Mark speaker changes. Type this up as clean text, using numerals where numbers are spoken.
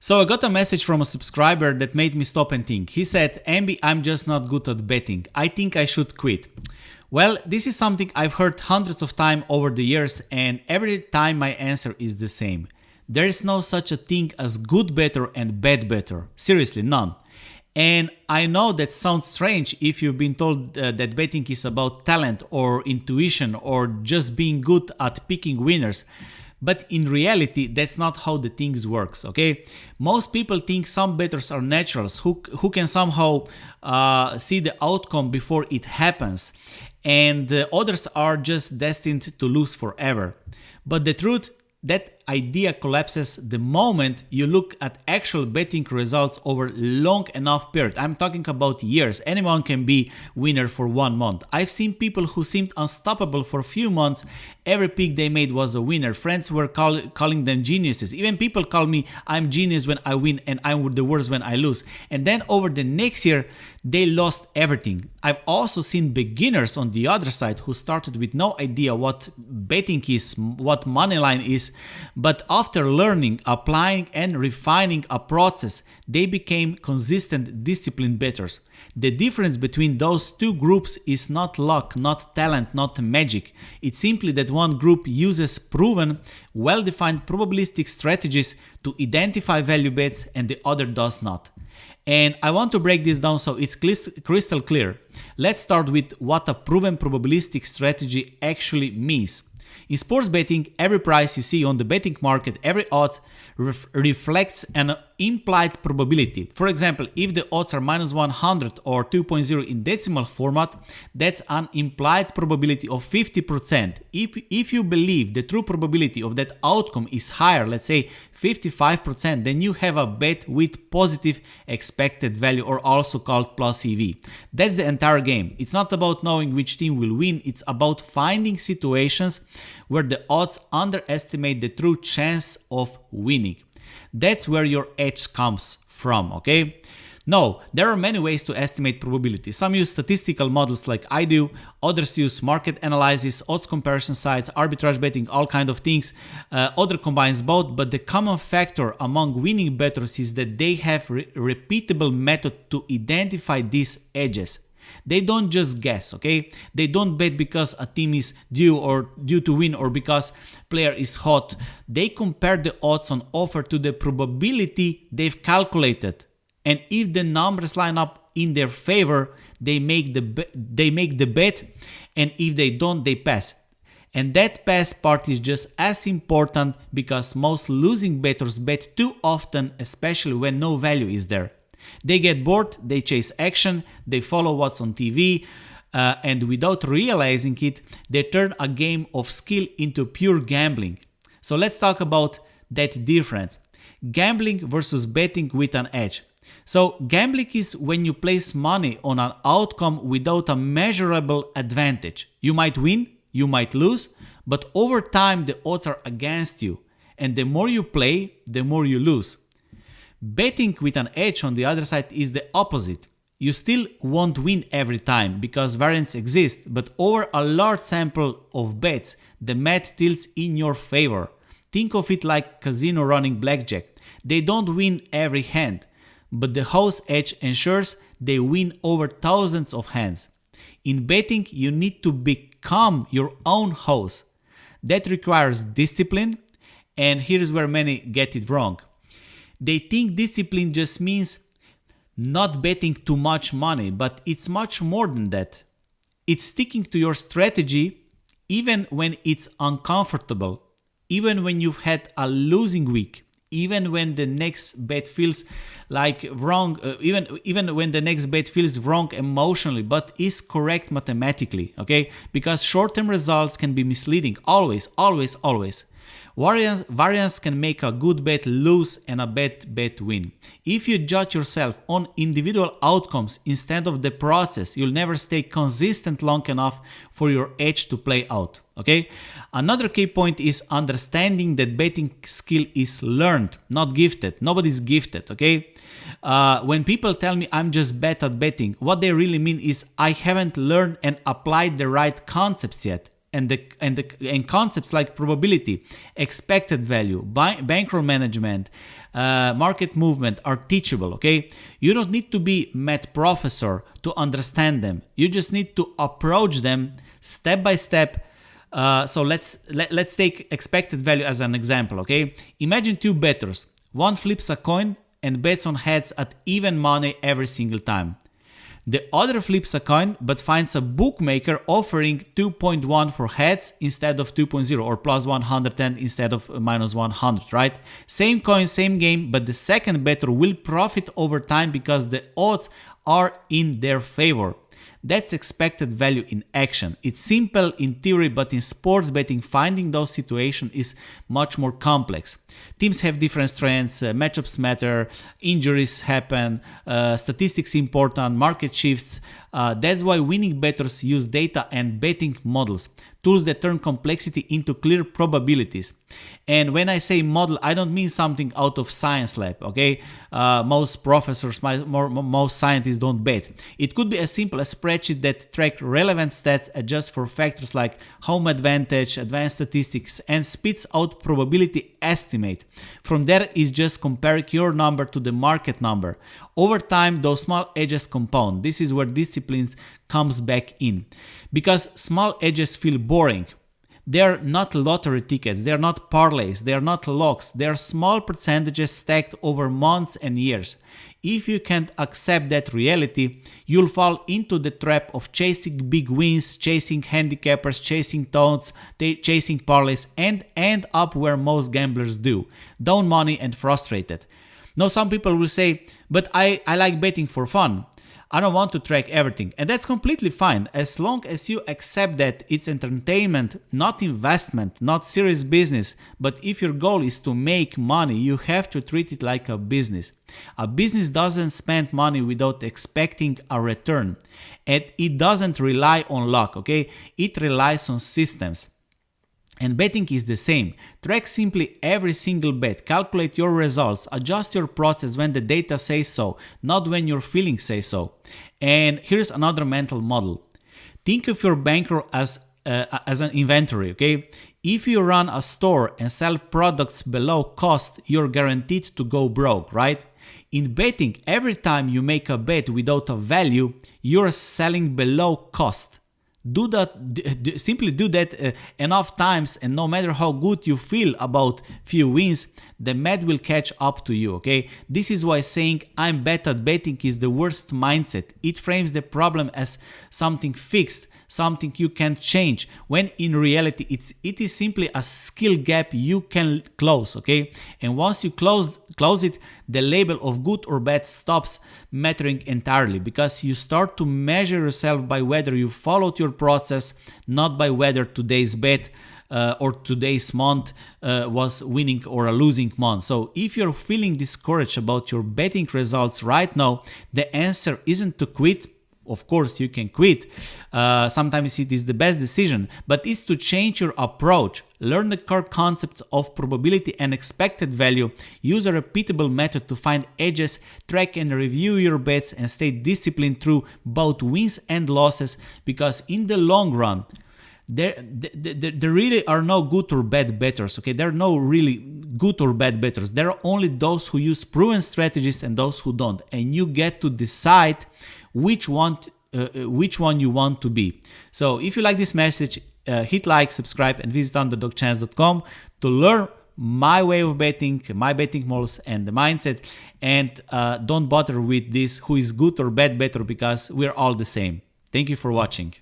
Speaker 1: So I got a message from a subscriber that made me stop and think. He said, "Ambi, I'm just not good at betting. I think I should quit." Well, this is something I've heard hundreds of times over the years, and every time my answer is the same. There is no such a thing as good bettor and bad bettor. Seriously, none. And I know that sounds strange if you've been told that betting is about talent or intuition or just being good at picking winners. But in reality, that's not how the things works, okay? Most people think some bettors are naturals who can somehow see the outcome before it happens. And others are just destined to lose forever. But the truth, that idea collapses the moment you look at actual betting results over long enough period. I'm talking about years. Anyone can be winner for 1 month. I've seen people who seemed unstoppable for a few months. Every pick they made was a winner. Friends were calling them geniuses. Even people call me I'm genius when I win and I'm the worst when I lose. And then over the next year, they lost everything. I've also seen beginners on the other side who started with no idea what betting is, what moneyline is, but after learning, applying and refining a process, they became consistent, disciplined bettors. The difference between those two groups is not luck, not talent, not magic. It's simply that one group uses proven, well-defined probabilistic strategies to identify value bets and the other does not. And I want to break this down so it's crystal clear. Let's start with what a proven probabilistic strategy actually means. In sports betting, every price you see on the betting market, every odds reflects an implied probability. For example, if the odds are minus 100 or 2.0 in decimal format, that's an implied probability of 50%. If you believe the true probability of that outcome is higher, let's say 55%, then you have a bet with positive expected value, or also called plus EV. That's the entire game. It's not about knowing which team will win, it's about finding situations where the odds underestimate the true chance of winning. That's where your edge comes from, okay? No, there are many ways to estimate probability. Some use statistical models like I do, others use market analysis, odds comparison sites, arbitrage betting, all kind of things. Other combines both, but the common factor among winning bettors is that they have repeatable method to identify these edges. They don't just guess, okay? They don't bet because a team is due to win or because player is hot. They compare the odds on offer to the probability they've calculated. And if the numbers line up in their favor, they make the bet, and if they don't, they pass. And that pass part is just as important because most losing bettors bet too often, especially when no value is there. They get bored, they chase action, they follow what's on TV, and without realizing it, they turn a game of skill into pure gambling. So let's talk about that difference. Gambling versus betting with an edge. So gambling is when you place money on an outcome without a measurable advantage. You might win, you might lose, but over time the odds are against you. And the more you play, the more you lose. Betting with an edge on the other side is the opposite. You still won't win every time because variance exists, but over a large sample of bets, the math tilts in your favor. Think of it like casino running blackjack. They don't win every hand, but the house edge ensures they win over thousands of hands. In betting, you need to become your own house. That requires discipline, and here's where many get it wrong. They think discipline just means not betting too much money, but it's much more than that. It's sticking to your strategy even when it's uncomfortable, even when you've had a losing week, even when the next bet feels like wrong, even when the next bet feels wrong emotionally, but is correct mathematically, okay? Because short-term results can be misleading, always. Variance can make a good bet lose and a bad bet win. If you judge yourself on individual outcomes instead of the process, you'll never stay consistent long enough for your edge to play out. Okay? Another key point is understanding that betting skill is learned, not gifted. Nobody's gifted. Okay? When people tell me I'm just bad at betting, what they really mean is I haven't learned and applied the right concepts yet. and concepts like probability, expected value, bankroll management, market movement are teachable. Okay, you don't need to be math professor to understand them. You just need to approach them step by step. So let's take expected value as an example. Okay, imagine two bettors. One flips a coin and bets on heads at even money every single time. The other flips a coin but finds a bookmaker offering 2.1 for heads instead of 2.0, or plus 110 instead of minus 100, right? Same coin, same game, but the second bettor will profit over time because the odds are in their favor. That's expected value in action. It's simple in theory, but in sports betting, finding those situations is much more complex. Teams have different strengths, matchups matter, injuries happen, statistics important, market shifts. That's why winning bettors use data and betting models, tools that turn complexity into clear probabilities. And when I say model, I don't mean something out of science lab, okay? Most professors, most scientists don't bet. It could be as simple as a spreadsheet that track relevant stats, adjusts for factors like home advantage, advanced statistics, and spits out probability estimate. From there, it's just comparing your number to the market number. Over time, those small edges compound. This is where disciplines comes back in. Because small edges feel boring. They're not lottery tickets, they're not parlays, they're not locks, they're small percentages stacked over months and years. If you can't accept that reality, you'll fall into the trap of chasing big wins, chasing handicappers, chasing tones, chasing parlays, and end up where most gamblers do, down money and frustrated. Now some people will say, but I like betting for fun. I don't want to track everything, and that's completely fine as long as you accept that it's entertainment, not investment, not serious business. But if your goal is to make money, you have to treat it like a business. A business doesn't spend money without expecting a return, and it doesn't rely on luck, okay? It relies on systems. And betting is the same. Track simply every single bet, calculate your results, adjust your process when the data says so, not when your feelings say so. And here's another mental model. Think of your bankroll as an inventory, okay? If you run a store and sell products below cost, you're guaranteed to go broke, right? In betting, every time you make a bet without a value, you're selling below cost. Simply do that enough times, and no matter how good you feel about few wins, the math will catch up to you, okay? This is why saying I'm bad at betting is the worst mindset. It frames the problem as something fixed, something you can't change, when in reality it is simply a skill gap you can close, okay? And once you close it, the label of good or bad stops mattering entirely, because you start to measure yourself by whether you followed your process, not by whether today's bet or today's month was winning or a losing month. So if you're feeling discouraged about your betting results right now, the answer isn't to quit. Of course, you can quit. Sometimes it is the best decision, but it's to change your approach. Learn the core concepts of probability and expected value. Use a repeatable method to find edges, track and review your bets, and stay disciplined through both wins and losses, because in the long run, there really are no good or bad bettors, okay? There are no really good or bad bettors. There are only those who use proven strategies and those who don't. And you get to decide which one you want to be. So if you like this message, hit like, subscribe, and visit underdogchance.com to learn my way of betting, my betting models, and the mindset. And don't bother with this who is good or bad bettor, because we're all the same. Thank you for watching.